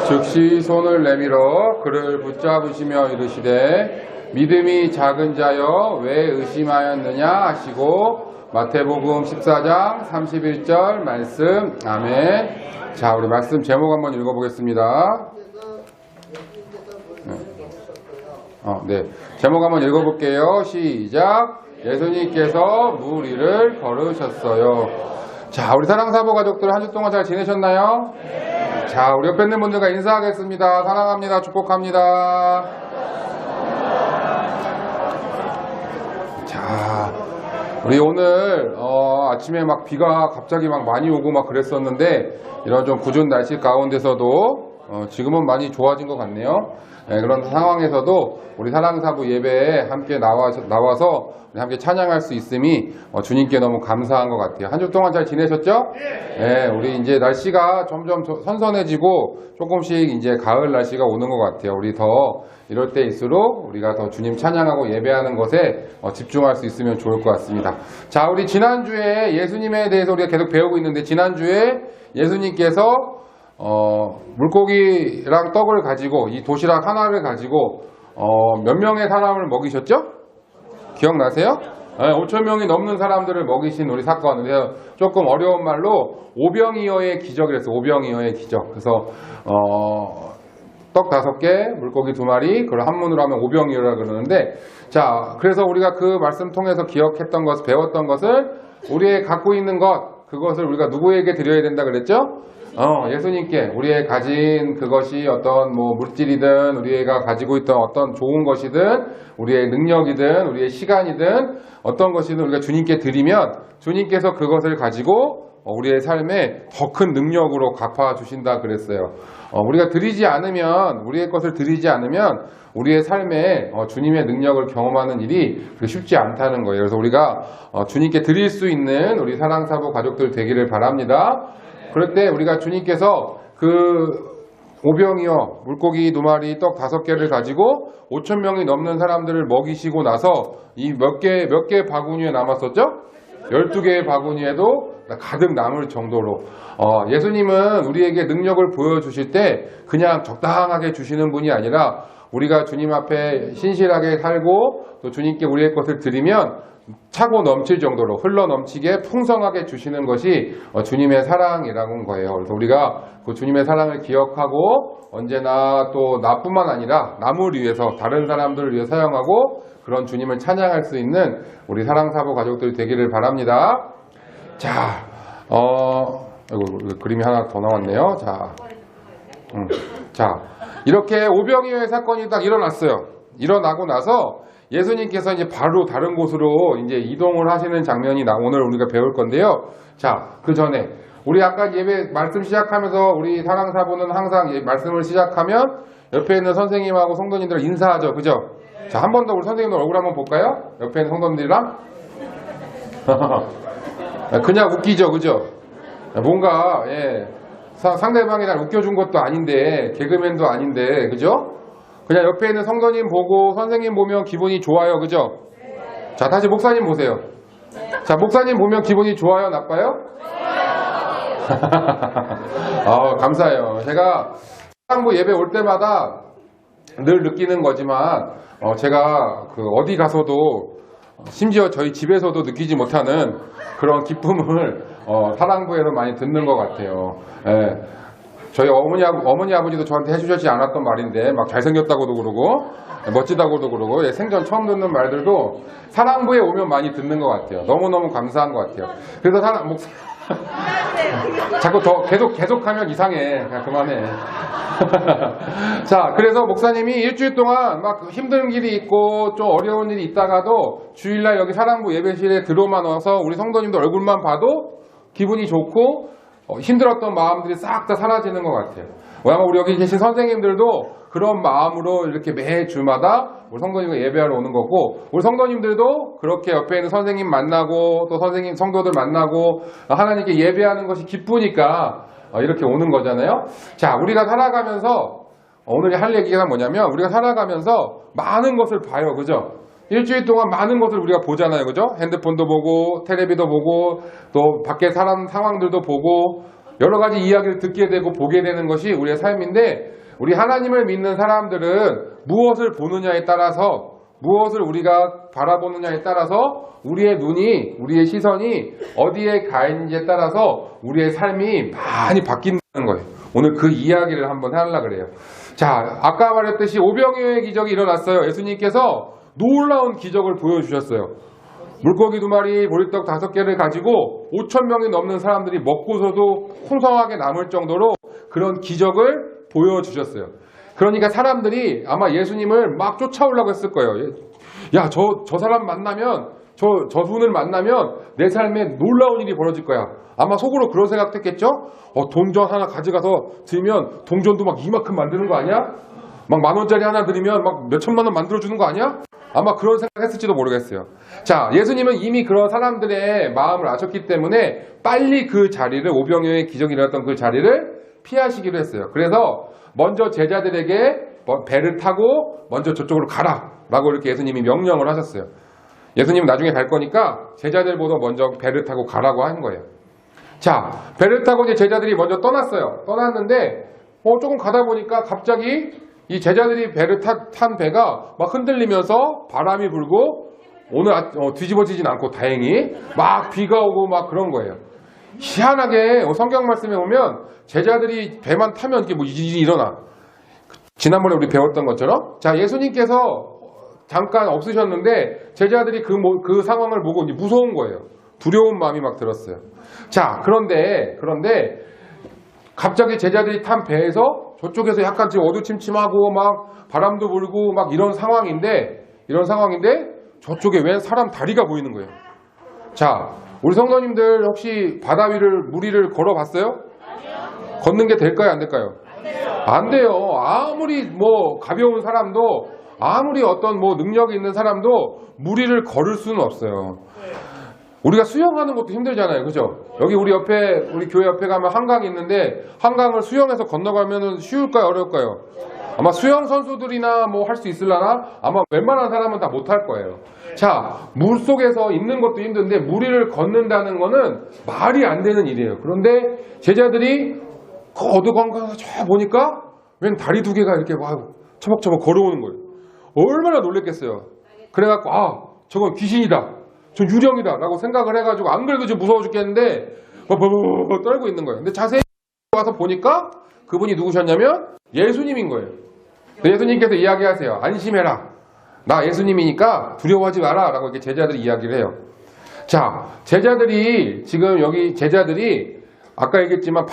즉시 손을 내밀어 그를 붙잡으시며 이르시되 믿음이 작은 자여 왜 의심하였느냐 하시고 마태복음 14장 31절 말씀. 아멘. 자, 우리 말씀 제목 한번 읽어보겠습니다. 네. 제목 한번 읽어볼게요. 시작. 예수님께서 물 위를 걸으셨어요. 자, 우리 사랑사부 가족들 한 주 동안 잘 지내셨나요? 네. 자, 우리 옆에 있는 분들과 인사하겠습니다. 사랑합니다. 축복합니다. 자, 우리 오늘 아침에 막 비가 갑자기 막 많이 오고 막 그랬었는데 이런 좀 궂은 날씨 가운데서도 지금은 많이 좋아진 것 같네요. 네, 그런 상황에서도 우리 사랑사부 예배에 함께 나와서 우리 함께 찬양할 수 있음이 주님께 너무 감사한 것 같아요. 한 주 동안 잘 지내셨죠? 네, 우리 이제 날씨가 점점 선선해지고 조금씩 이제 가을 날씨가 오는 것 같아요. 우리 더 이럴 때일수록 우리가 더 주님 찬양하고 예배하는 것에 집중할 수 있으면 좋을 것 같습니다. 자, 우리 지난주에 예수님에 대해서 우리가 계속 배우고 있는데 지난주에 예수님께서 물고기랑 떡을 가지고 이 도시락 하나를 가지고 몇 명의 사람을 먹이셨죠? 기억나세요? 네, 5,000명이 넘는 사람들을 먹이신 우리 사건. 그래서 조금 어려운 말로 오병이어의 기적이랬어요. 오병이어의 기적. 그래서 떡 5개, 물고기 2마리, 그걸 한문으로 하면 오병이어라 그러는데, 자, 그래서 우리가 그 말씀 통해서 기억했던 것, 배웠던 것을 우리의 갖고 있는 것, 그것을 우리가 누구에게 드려야 된다 그랬죠? 예수님께 우리의 가진 그것이 어떤 뭐 물질이든 우리가 가지고 있던 어떤 좋은 것이든 우리의 능력이든 우리의 시간이든 어떤 것이든 우리가 주님께 드리면 주님께서 그것을 가지고 우리의 삶에 더 큰 능력으로 갚아 주신다 그랬어요. 우리가 드리지 않으면 우리의 것을 드리지 않으면 우리의 삶에 주님의 능력을 경험하는 일이 쉽지 않다는 거예요. 그래서 우리가 주님께 드릴 수 있는 우리 사랑사부 가족들 되기를 바랍니다. 그럴 때 우리가 주님께서 그 오병이어 물고기 2마리 떡 5개를 가지고 5,000명이 넘는 사람들을 먹이시고 나서 이 몇 개 바구니에 남았었죠? 12개의 바구니에도 가득 남을 정도로 예수님은 우리에게 능력을 보여주실 때 그냥 적당하게 주시는 분이 아니라 우리가 주님 앞에 신실하게 살고 또 주님께 우리의 것을 드리면 차고 넘칠 정도로 흘러 넘치게 풍성하게 주시는 것이 주님의 사랑이라는 거예요. 그래서 우리가 그 주님의 사랑을 기억하고 언제나 또 나뿐만 아니라 남을 위해서 다른 사람들을 위해 사용하고 그런 주님을 찬양할 수 있는 우리 사랑사부 가족들 되기를 바랍니다. 자, 그림이 하나 더 나왔네요. 자, 이렇게 오병이어의 사건이 딱 일어났어요. 일어나고 나서 예수님께서 이제 바로 다른 곳으로 이제 이동을 하시는 장면이 오늘 우리가 배울 건데요. 자, 그 전에 우리 아까 예배 말씀 시작하면서 우리 사랑사부는 항상 말씀을 시작하면 옆에 있는 선생님하고 성도님들 인사하죠. 그죠? 자, 한 번 더 우리 선생님들 얼굴 한번 볼까요? 옆에 있는 성도님들이랑 그냥 웃기죠. 그죠? 뭔가 상대방이 날 웃겨준 것도 아닌데 개그맨도 아닌데 그죠? 그냥 옆에 있는 성도님 보고 선생님 보면 기분이 좋아요. 그죠? 자, 다시 목사님 보세요. 자, 목사님 보면 기분이 좋아요? 나빠요? 감사해요. 제가 사랑부 예배 올 때마다 늘 느끼는 거지만 제가 그 어디 가서도 심지어 저희 집에서도 느끼지 못하는 그런 기쁨을 사랑부에서 많이 듣는 것 같아요. 저희 어머니 아버지도 저한테 해주셨지 않았던 말인데 막 잘생겼다고도 그러고 멋지다고도 그러고 생전 처음 듣는 말들도 사랑부에 오면 많이 듣는 것 같아요. 너무너무 감사한 것 같아요. 그래서 자꾸 더 계속하면 이상해. 그냥 그만해. 자, 그래서 목사님이 일주일 동안 막 힘든 길이 있고 좀 어려운 일이 있다가도 주일날 여기 사랑부 예배실에 들어만 와서 우리 성도님들 얼굴만 봐도 기분이 좋고 힘들었던 마음들이 싹 다 사라지는 것 같아요. 아마 우리 여기 계신 선생님들도 그런 마음으로 이렇게 매주마다 우리 성도님과 예배하러 오는 거고, 우리 성도님들도 그렇게 옆에 있는 선생님 만나고 또 선생님 성도들 만나고 하나님께 예배하는 것이 기쁘니까 이렇게 오는 거잖아요. 자, 우리가 살아가면서 오늘 할 얘기가 뭐냐면 우리가 살아가면서 많은 것을 봐요. 그죠? 일주일 동안 많은 것을 우리가 보잖아요. 그죠? 핸드폰도 보고 텔레비도 보고 또 밖에 사람 상황들도 보고 여러 가지 이야기를 듣게 되고 보게 되는 것이 우리의 삶인데, 우리 하나님을 믿는 사람들은 무엇을 보느냐에 따라서, 무엇을 우리가 바라보느냐에 따라서 우리의 눈이, 우리의 시선이 어디에 가 있는지에 따라서 우리의 삶이 많이 바뀐다는 거예요. 오늘 그 이야기를 한번 하려고 그래요. 자, 아까 말했듯이 오병이어의 기적이 일어났어요. 예수님께서 놀라운 기적을 보여주셨어요. 물고기 2마리, 보리떡 5개를 가지고 5,000명이 넘는 사람들이 먹고서도 풍성하게 남을 정도로 그런 기적을 보여주셨어요. 그러니까 사람들이 아마 예수님을 막 쫓아오려고 했을 거예요. 야, 저 사람 만나면, 저 분을 만나면 내 삶에 놀라운 일이 벌어질 거야. 아마 속으로 그런 생각했겠죠? 동전 하나 가져가서 들면 동전도 막 이만큼 만드는 거 아니야? 막 10,000원짜리 하나 들이면 막 몇천만 원 만들어주는 거 아니야? 아마 그런 생각했을지도 모르겠어요. 자, 예수님은 이미 그런 사람들의 마음을 아셨기 때문에 빨리 그 자리를, 오병이어의 기적이 일어났던 그 자리를 피하시기로 했어요. 그래서 먼저 제자들에게 배를 타고 먼저 저쪽으로 가라 라고 이렇게 예수님이 명령을 하셨어요. 예수님은 나중에 갈 거니까 제자들보다 먼저 배를 타고 가라고 한 거예요. 자, 배를 타고 이제 제자들이 먼저 떠났어요. 떠났는데 조금 가다 보니까 갑자기 이 제자들이 배를 탄 배가 막 흔들리면서 바람이 불고, 오늘 뒤집어지진 않고 다행히 막 비가 오고 막 그런 거예요. 희한하게 성경 말씀에 보면 제자들이 배만 타면 이게 뭐 일이 일어나. 지난번에 우리 배웠던 것처럼, 자, 예수님께서 잠깐 없으셨는데 제자들이 그 상황을 보고 이제 무서운 거예요. 두려운 마음이 막 들었어요. 자, 그런데 갑자기 제자들이 탄 배에서 저쪽에서 약간 지금 어두침침하고 막 바람도 불고 막 이런 상황인데 저쪽에 웬 사람 다리가 보이는 거예요. 자, 우리 성도님들 혹시 바다 위를, 물 위를 걸어봤어요? 아니요. 걷는 게 될까요, 안 될까요? 안 돼요. 아무리 뭐 가벼운 사람도, 아무리 어떤 뭐 능력이 있는 사람도 물 위를 걸을 수는 없어요. 우리가 수영하는 것도 힘들잖아요. 그죠? 여기 우리 교회 옆에 가면 한강이 있는데 한강을 수영해서 건너가면 쉬울까요? 어려울까요? 아마 수영 선수들이나 뭐 할 수 있으려나? 아마 웬만한 사람은 다 못할 거예요. 자, 물 속에서 있는 것도 힘든데 물 위를 걷는다는 거는 말이 안 되는 일이에요. 그런데 제자들이 어두컴컴해서 저 보니까 웬 다리 2개가 이렇게 막 처벅처벅 걸어오는 거예요. 얼마나 놀랬겠어요. 그래갖고 저건 귀신이다, 저 유령이다 라고 생각을 해가지고, 안 그래도 좀 무서워 죽겠는데 떨고 있는 거예요. 근데 자세히 와서 보니까 그분이 누구셨냐면 예수님인 거예요. 예수님께서 이야기하세요. 안심해라, 나 예수님이니까 두려워하지 마라 라고 이렇게 제자들이 이야기를 해요. 자, 지금 여기 제자들이 아까 얘기했지만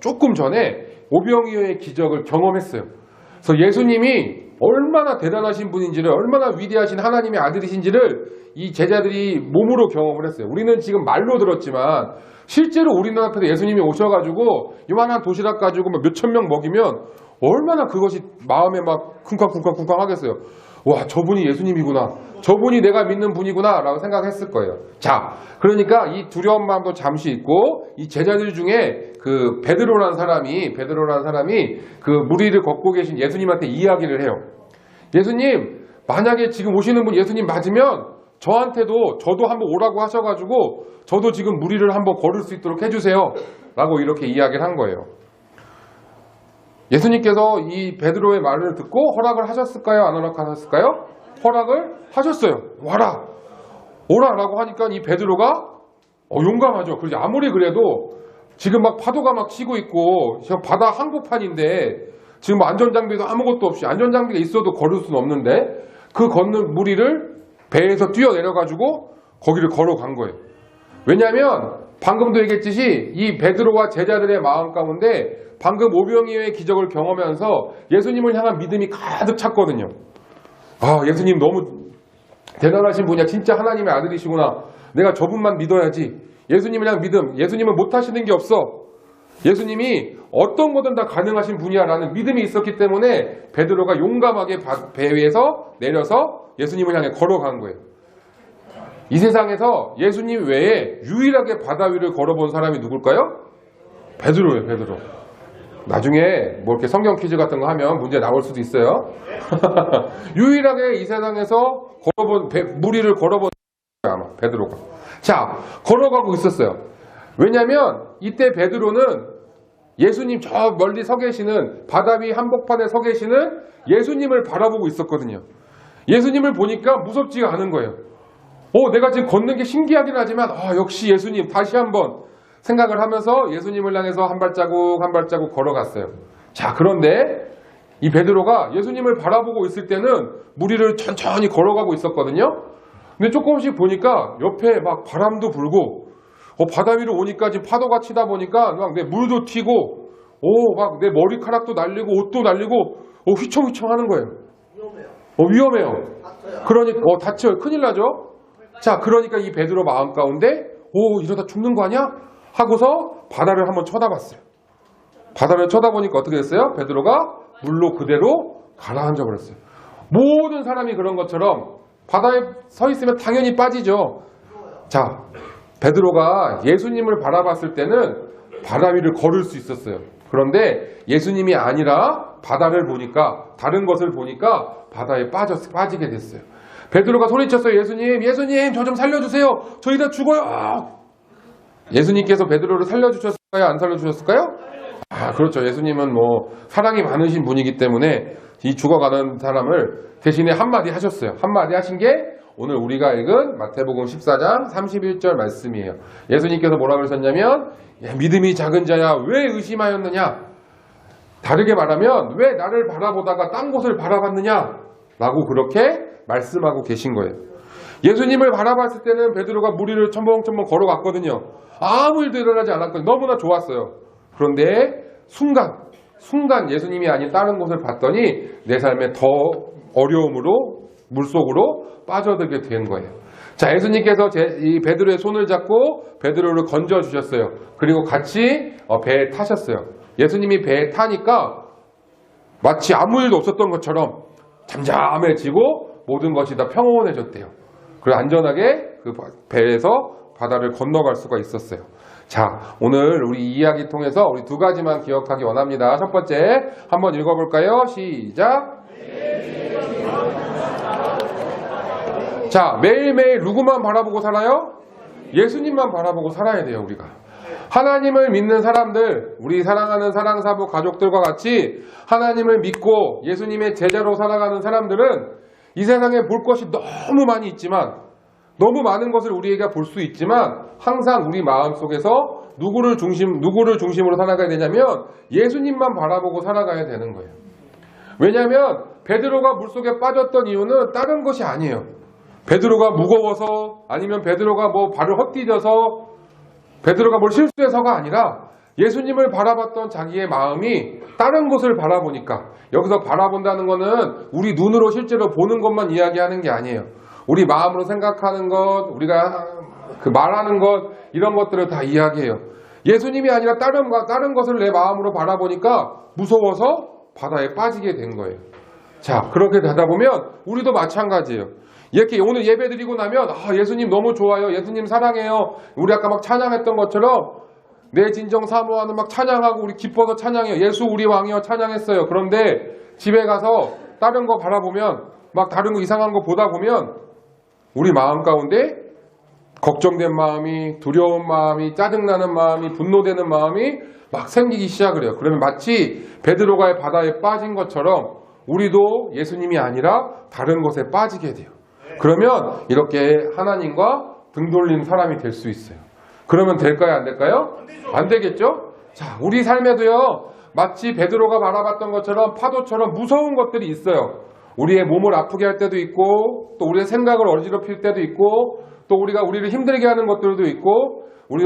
조금 전에 오병이어의 기적을 경험했어요. 그래서 예수님이 얼마나 대단하신 분인지를, 얼마나 위대하신 하나님의 아들이신지를 이 제자들이 몸으로 경험을 했어요. 우리는 지금 말로 들었지만 실제로 우리 눈앞에서 예수님이 오셔가지고 요만한 도시락 가지고 몇천 명 먹이면 얼마나 그것이 마음에 막 쿵쾅쿵쾅쿵쾅 하겠어요. 와, 저분이 예수님이구나, 저분이 내가 믿는 분이구나 라고 생각했을 거예요. 자, 그러니까 이 두려운 마음도 잠시 있고, 이 제자들 중에 그 베드로라는 사람이 그 물 위를 걷고 계신 예수님한테 이야기를 해요. 예수님, 만약에 지금 오시는 분 예수님 맞으면 저도 한번 오라고 하셔가지고 저도 지금 물 위를 한번 걸을 수 있도록 해주세요 라고 이렇게 이야기를 한 거예요. 예수님께서 이 베드로의 말을 듣고 허락을 하셨을까요? 안 허락하셨을까요? 허락을 하셨어요. 오라 라고 하니까 이 베드로가 용감하죠. 그렇지, 아무리 그래도 지금 막 파도가 막 치고 있고 바다 한복판인데 지금 안전장비도 아무것도 없이, 안전장비가 있어도 걸을 수는 없는데 그 걷는 물 위를 배에서 뛰어내려가지고 거기를 걸어간 거예요. 왜냐하면 방금도 얘기했듯이 이 베드로와 제자들의 마음 가운데 방금 오병이어의 기적을 경험하면서 예수님을 향한 믿음이 가득 찼거든요. 예수님 너무 대단하신 분이야, 진짜 하나님의 아들이시구나, 내가 저분만 믿어야지. 예수님을 향한 믿음, 예수님은 못하시는 게 없어, 예수님이 어떤 거든 다 가능하신 분이야 라는 믿음이 있었기 때문에 베드로가 용감하게 배 위에서 내려서 예수님을 향해 걸어간 거예요. 이 세상에서 예수님 외에 유일하게 바다 위를 걸어본 사람이 누굴까요? 베드로예요, 베드로. 나중에 뭐 이렇게 성경 퀴즈 같은 거 하면 문제 나올 수도 있어요. 유일하게 이 세상에서 물 위를 걸어본 아마 베드로가. 자, 걸어가고 있었어요. 왜냐하면 이때 베드로는 예수님 저 멀리 서 계시는 바다 위 한복판에 서 계시는 예수님을 바라보고 있었거든요. 예수님을 보니까 무섭지가 않은 거예요. 내가 지금 걷는 게 신기하긴 하지만 역시 예수님 다시 한번 생각을 하면서 예수님을 향해서 한 발자국 한 발자국 걸어갔어요. 자, 그런데 이 베드로가 예수님을 바라보고 있을 때는 물 위를 천천히 걸어가고 있었거든요. 근데 조금씩 보니까 옆에 막 바람도 불고 바다 위로 오니까 지금 파도가 치다 보니까 막 내 물도 튀고 막 내 머리카락도 날리고 옷도 날리고 휘청휘청 하는 거예요. 위험해요. 그러니까 다쳐요. 큰일 나죠. 자, 그러니까 이 베드로 마음 가운데 이러다 죽는 거 아니야? 하고서 바다를 한번 쳐다봤어요. 바다를 쳐다보니까 어떻게 됐어요? 베드로가 물로 그대로 가라앉아 버렸어요. 모든 사람이 그런 것처럼 바다에 서 있으면 당연히 빠지죠. 자, 베드로가 예수님을 바라봤을 때는 바다 위를 걸을 수 있었어요. 그런데 예수님이 아니라 바다를 보니까, 다른 것을 보니까 바다에 빠지게 됐어요. 베드로가 소리쳤어요. 예수님 저 좀 살려주세요. 저희 다 죽어요. 예수님께서 베드로를 살려주셨을까요? 안 살려주셨을까요? 그렇죠. 예수님은 사랑이 많으신 분이기 때문에 이 죽어가는 사람을 대신에 한마디 하셨어요. 한마디 하신 게 오늘 우리가 읽은 마태복음 14장 31절 말씀이에요. 예수님께서 뭐라 그러셨냐면 믿음이 작은 자야 왜 의심하였느냐? 다르게 말하면 왜 나를 바라보다가 딴 곳을 바라봤느냐? 라고 그렇게 말씀하고 계신 거예요. 예수님을 바라봤을 때는 베드로가 물 위를 첨벙첨벙 걸어갔거든요. 아무 일도 일어나지 않았거든요. 너무나 좋았어요. 그런데 순간 예수님이 아닌 다른 곳을 봤더니 내 삶에 더 어려움으로 물속으로 빠져들게 된 거예요. 자, 예수님께서 이 베드로의 손을 잡고 베드로를 건져 주셨어요. 그리고 같이 배에 타셨어요. 예수님이 배에 타니까 마치 아무 일도 없었던 것처럼 잠잠해지고 모든 것이 다 평온해졌대요. 그리고 안전하게 그 배에서 바다를 건너갈 수가 있었어요. 자, 오늘 우리 이야기 통해서 우리 두 가지만 기억하기 원합니다. 첫 번째, 한번 읽어볼까요? 시작! 자, 매일매일 누구만 바라보고 살아요? 예수님만 바라보고 살아야 돼요, 우리가. 하나님을 믿는 사람들, 우리 사랑하는 사랑사부 가족들과 같이 하나님을 믿고 예수님의 제자로 살아가는 사람들은 이 세상에 볼 것이 너무 많이 있지만, 너무 많은 것을 우리에게 볼 수 있지만 항상 우리 마음속에서 누구를 중심으로 살아가야 되냐면 예수님만 바라보고 살아가야 되는 거예요. 왜냐하면 베드로가 물속에 빠졌던 이유는 다른 것이 아니에요. 베드로가 무거워서 아니면 베드로가 발을 헛디뎌서 베드로가 뭘 실수해서가 아니라 예수님을 바라봤던 자기의 마음이 다른 곳을 바라보니까, 여기서 바라본다는 거는 우리 눈으로 실제로 보는 것만 이야기하는 게 아니에요. 우리 마음으로 생각하는 것, 우리가 말하는 것, 이런 것들을 다 이야기해요. 예수님이 아니라 다른 것을 내 마음으로 바라보니까 무서워서 바다에 빠지게 된 거예요. 자, 그렇게 되다 보면 우리도 마찬가지예요. 이렇게 오늘 예배 드리고 나면 예수님 너무 좋아요. 예수님 사랑해요. 우리 아까 막 찬양했던 것처럼 내 진정 사모하는 막 찬양하고 우리 기뻐서 찬양해요. 예수 우리 왕이여 찬양했어요. 그런데 집에 가서 다른 거 바라보면 막 다른 거 이상한 거 보다 보면 우리 마음 가운데 걱정된 마음이, 두려운 마음이, 짜증나는 마음이, 분노되는 마음이 막 생기기 시작을 해요. 그러면 마치 베드로가 바다에 빠진 것처럼 우리도 예수님이 아니라 다른 것에 빠지게 돼요. 그러면 이렇게 하나님과 등 돌린 사람이 될 수 있어요. 그러면 될까요? 안 될까요? 안 되겠죠? 자, 우리 삶에도요, 마치 베드로가 바라봤던 것처럼 파도처럼 무서운 것들이 있어요. 우리의 몸을 아프게 할 때도 있고, 또 우리의 생각을 어지럽힐 때도 있고, 또 우리를 힘들게 하는 것들도 있고, 우리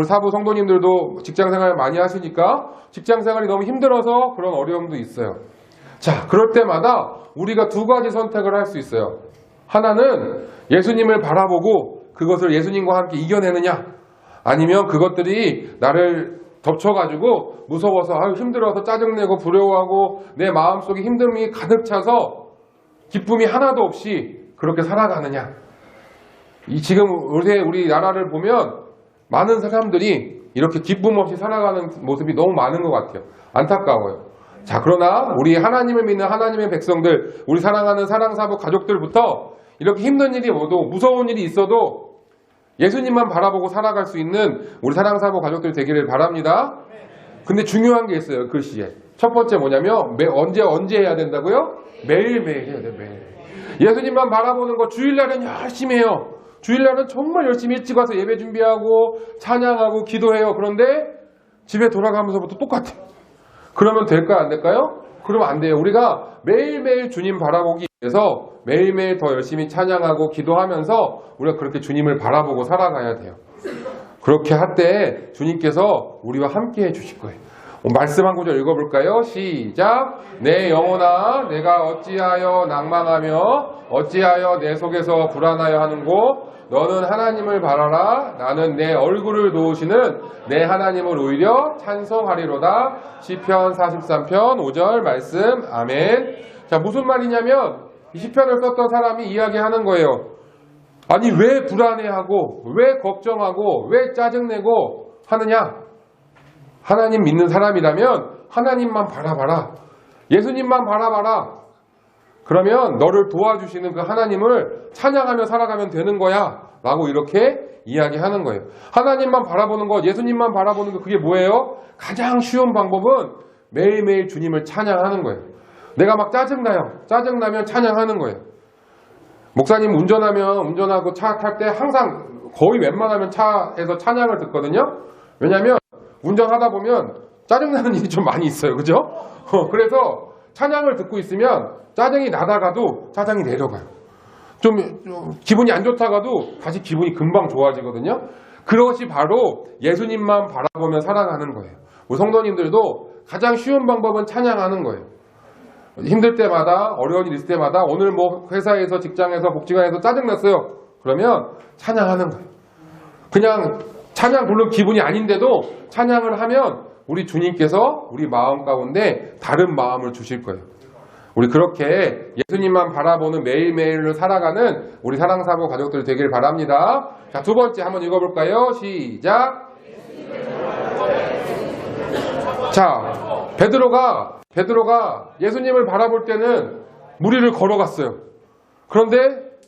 사부 성도님들도 직장생활 많이 하시니까 직장생활이 너무 힘들어서 그런 어려움도 있어요. 자, 그럴 때마다 우리가 두 가지 선택을 할 수 있어요. 하나는 예수님을 바라보고 그것을 예수님과 함께 이겨내느냐, 아니면 그것들이 나를 덮쳐가지고 무서워서 힘들어서 짜증내고 두려워하고 내 마음속에 힘듦이 가득 차서 기쁨이 하나도 없이 그렇게 살아가느냐. 지금 우리 나라를 보면 많은 사람들이 이렇게 기쁨 없이 살아가는 모습이 너무 많은 것 같아요. 안타까워요. 자, 그러나 우리 하나님을 믿는 하나님의 백성들, 우리 사랑하는 사랑사부 가족들부터 이렇게 힘든 일이 오도 무서운 일이 있어도 예수님만 바라보고 살아갈 수 있는 우리 사랑사모 가족들이 되기를 바랍니다. 근데 중요한 게 있어요. 그 시에. 첫 번째 뭐냐면 언제 해야 된다고요? 매일매일 해야 돼요. 매일. 예수님만 바라보는 거 주일날은 열심히 해요. 주일날은 정말 열심히 일찍 와서 예배 준비하고 찬양하고 기도해요. 그런데 집에 돌아가면서부터 똑같아. 그러면 될까요? 안 될까요? 그러면 안 돼요. 우리가 매일매일 주님 바라보기 위해서 매일매일 더 열심히 찬양하고 기도하면서 우리가 그렇게 주님을 바라보고 살아가야 돼요. 그렇게 할 때 주님께서 우리와 함께 해주실 거예요. 말씀 한 구절 읽어볼까요? 시작. 내 영혼아 내가 어찌하여 낭망하며 어찌하여 내 속에서 불안하여 하는고 너는 하나님을 바라라. 나는 내 얼굴을 도우시는 내 하나님을 오히려 찬송하리로다. 시편 43편 5절 말씀. 아멘. 자, 무슨 말이냐면 이 시편을 썼던 사람이 이야기하는 거예요. 아니 왜 불안해하고 왜 걱정하고 왜 짜증내고 하느냐? 하나님 믿는 사람이라면 하나님만 바라봐라. 예수님만 바라봐라. 그러면 너를 도와주시는 그 하나님을 찬양하며 살아가면 되는 거야 라고 이렇게 이야기하는 거예요. 하나님만 바라보는 것, 예수님만 바라보는 것, 그게 뭐예요? 가장 쉬운 방법은 매일매일 주님을 찬양하는 거예요. 내가 막 짜증나요. 짜증나면 찬양하는 거예요. 목사님 운전하고 차 탈 때 항상 거의 웬만하면 차에서 찬양을 듣거든요. 왜냐하면 운전하다 보면 짜증나는 일이 좀 많이 있어요. 그죠? 그래서 찬양을 듣고 있으면 짜증이 나다가도 짜증이 내려가요. 좀 기분이 안 좋다가도 다시 기분이 금방 좋아지거든요. 그것이 바로 예수님만 바라보며 살아가는 거예요. 우리 성도님들도 가장 쉬운 방법은 찬양하는 거예요. 힘들 때마다 어려운 일 있을 때마다 오늘 뭐 회사에서 직장에서 복지관에서 짜증났어요. 그러면 찬양하는 거예요. 그냥 찬양 물론 기분이 아닌데도 찬양을 하면 우리 주님께서 우리 마음 가운데 다른 마음을 주실 거예요. 우리 그렇게 예수님만 바라보는 매일매일을 살아가는 우리 사랑사모 가족들 되길 바랍니다. 자, 두 번째 한번 읽어볼까요? 시작. 자, 베드로가 예수님을 바라볼 때는 무리를 걸어갔어요. 그런데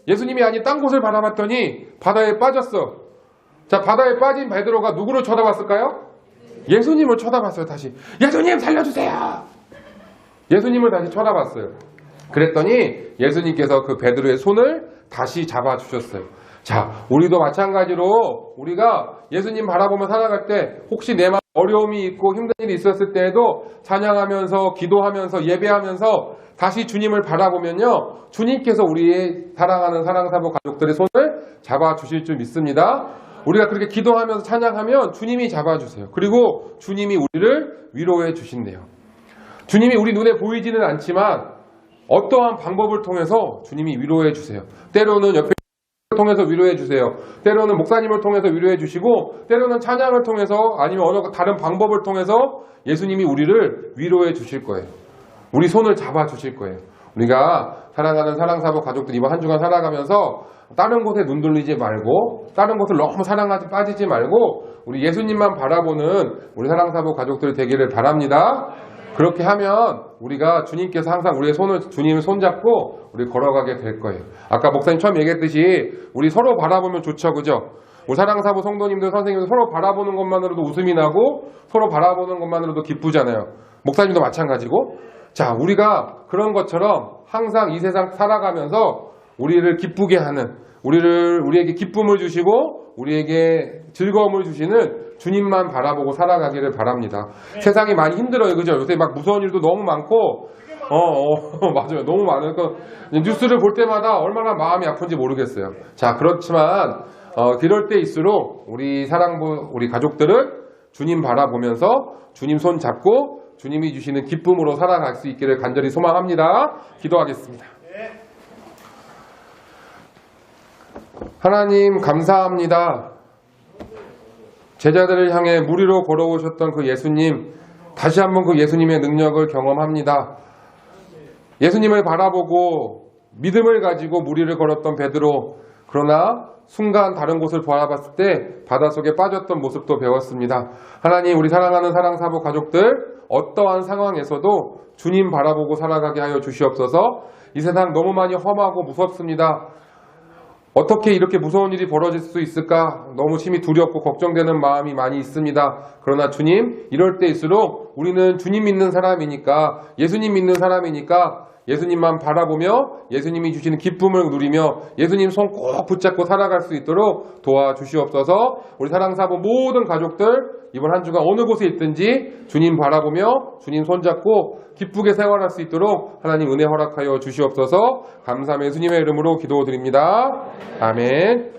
예수님이 아닌 딴 곳을 바라봤더니 바다에 빠졌어. 자, 바다에 빠진 베드로가 누구를 쳐다봤을까요? 예수님을 쳐다봤어요. 다시 예수님 살려주세요. 예수님을 다시 쳐다봤어요. 그랬더니 예수님께서 그 베드로의 손을 다시 잡아주셨어요. 자, 우리도 마찬가지로 우리가 예수님 바라보며 살아갈 때 혹시 내 마음에 어려움이 있고 힘든 일이 있었을 때에도 찬양하면서 기도하면서 예배하면서 다시 주님을 바라보면요, 주님께서 우리의 사랑하는 사랑사모 가족들의 손을 잡아주실 줄 믿습니다. 우리가 그렇게 기도하면서 찬양하면 주님이 잡아주세요. 그리고 주님이 우리를 위로해 주신대요. 주님이 우리 눈에 보이지는 않지만 어떠한 방법을 통해서 주님이 위로해 주세요. 때로는 옆에 통해서 위로해 주세요. 때로는 목사님을 통해서 위로해 주시고, 때로는 찬양을 통해서 아니면 어느 다른 방법을 통해서 예수님이 우리를 위로해 주실 거예요. 우리 손을 잡아 주실 거예요. 우리가 사랑하는 사랑사모 가족들 이번 한 주간 살아가면서 다른 곳에 눈 돌리지 말고, 다른 곳을 너무 사랑하지 빠지지 말고 우리 예수님만 바라보는 우리 사랑사모 가족들 되기를 바랍니다. 그렇게 하면 우리가 주님께서 항상 우리의 손을, 주님을 손잡고 우리 걸어가게 될 거예요. 아까 목사님 처음 얘기했듯이 우리 서로 바라보면 좋죠, 그죠? 우리 사랑사모 성도님들, 선생님들 서로 바라보는 것만으로도 웃음이 나고 서로 바라보는 것만으로도 기쁘잖아요. 목사님도 마찬가지고. 자, 우리가 그런 것처럼 항상 이 세상 살아가면서 우리를 기쁘게 하는, 우리에게 기쁨을 주시고 우리에게 즐거움을 주시는 주님만 바라보고 살아가기를 바랍니다. 세상이 많이 힘들어요, 그죠? 요새 막 무서운 일도 너무 많고, 맞아요, 너무 많으니까 뉴스를 볼 때마다 얼마나 마음이 아픈지 모르겠어요. 자, 그렇지만 그럴 때일수록 우리 가족들은 주님 바라보면서 주님 손 잡고 주님이 주시는 기쁨으로 살아갈 수 있기를 간절히 소망합니다. 기도하겠습니다. 하나님 감사합니다. 제자들을 향해 무리로 걸어오셨던 그 예수님, 다시 한번 그 예수님의 능력을 경험합니다. 예수님을 바라보고 믿음을 가지고 무리를 걸었던 베드로, 그러나 순간 다른 곳을 바라봤을 때 바닷속에 빠졌던 모습도 배웠습니다. 하나님, 우리 사랑하는 사랑사모 가족들 어떠한 상황에서도 주님 바라보고 살아가게 하여 주시옵소서. 이 세상 너무 많이 험하고 무섭습니다. 어떻게 이렇게 무서운 일이 벌어질 수 있을까? 너무 심히 두렵고 걱정되는 마음이 많이 있습니다. 그러나 주님, 이럴 때일수록 우리는 주님 믿는 사람이니까, 예수님 믿는 사람이니까 예수님만 바라보며 예수님이 주시는 기쁨을 누리며 예수님 손 꼭 붙잡고 살아갈 수 있도록 도와주시옵소서. 우리 사랑사부 모든 가족들 이번 한 주간 어느 곳에 있든지 주님 바라보며 주님 손잡고 기쁘게 생활할 수 있도록 하나님 은혜 허락하여 주시옵소서. 감사하며 예수님의 이름으로 기도드립니다. 아멘.